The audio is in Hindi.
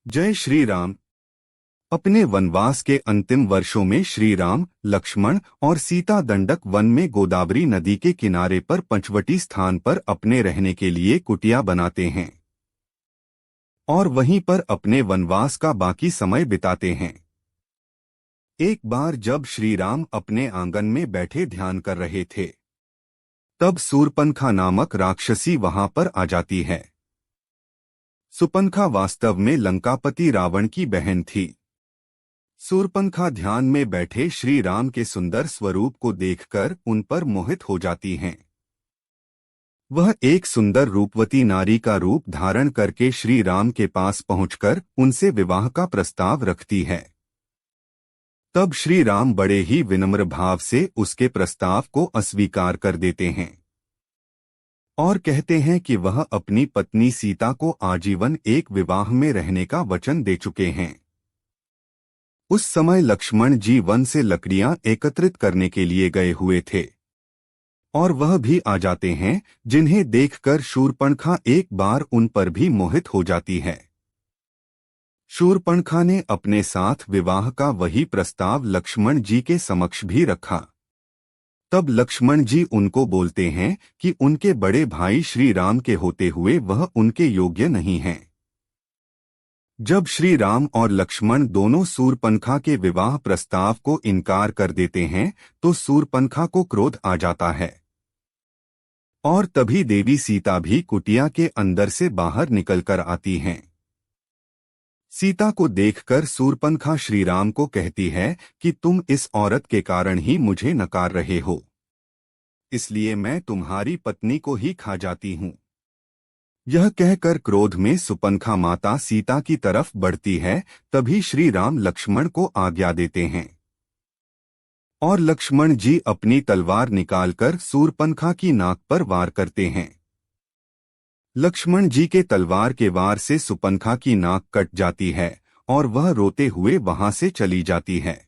जय श्री राम। अपने वनवास के अंतिम वर्षों में श्री राम, लक्ष्मण और सीता दंडक वन में गोदावरी नदी के किनारे पर पंचवटी स्थान पर अपने रहने के लिए कुटिया बनाते हैं और वहीं पर अपने वनवास का बाकी समय बिताते हैं। एक बार जब श्री राम अपने आंगन में बैठे ध्यान कर रहे थे, तब सूर्पनखा नामक राक्षसी वहां पर आ जाती है। सुपनखा वास्तव में लंकापति रावण की बहन थी। सूर्पनखा ध्यान में बैठे श्री राम के सुंदर स्वरूप को देखकर उन पर मोहित हो जाती हैं। वह एक सुंदर रूपवती नारी का रूप धारण करके श्री राम के पास पहुंचकर उनसे विवाह का प्रस्ताव रखती है। तब श्री राम बड़े ही विनम्र भाव से उसके प्रस्ताव को अस्वीकार कर देते हैं और कहते हैं कि वह अपनी पत्नी सीता को आजीवन एक विवाह में रहने का वचन दे चुके हैं। उस समय लक्ष्मण जी वन से लकड़ियां एकत्रित करने के लिए गए हुए थे और वह भी आ जाते हैं, जिन्हें देखकर शूर्पणखा एक बार उन पर भी मोहित हो जाती है। शूर्पणखा ने अपने साथ विवाह का वही प्रस्ताव लक्ष्मण जी के समक्ष भी रखा। तब लक्ष्मण जी उनको बोलते हैं कि उनके बड़े भाई श्री राम के होते हुए वह उनके योग्य नहीं हैं। जब श्री राम और लक्ष्मण दोनों शूर्पणखा के विवाह प्रस्ताव को इनकार कर देते हैं, तो शूर्पणखा को क्रोध आ जाता है और तभी देवी सीता भी कुटिया के अंदर से बाहर निकलकर आती हैं। सीता को देखकर शूर्पणखा श्री राम को कहती है कि तुम इस औरत के कारण ही मुझे नकार रहे हो, इसलिए मैं तुम्हारी पत्नी को ही खा जाती हूँ। यह कहकर क्रोध में सुपनखा माता सीता की तरफ बढ़ती है। तभी श्री राम लक्ष्मण को आज्ञा देते हैं और लक्ष्मण जी अपनी तलवार निकालकर शूर्पणखा की नाक पर वार करते हैं। लक्ष्मण जी के तलवार के वार से सुपनखा की नाक कट जाती है और वह रोते हुए वहां से चली जाती है।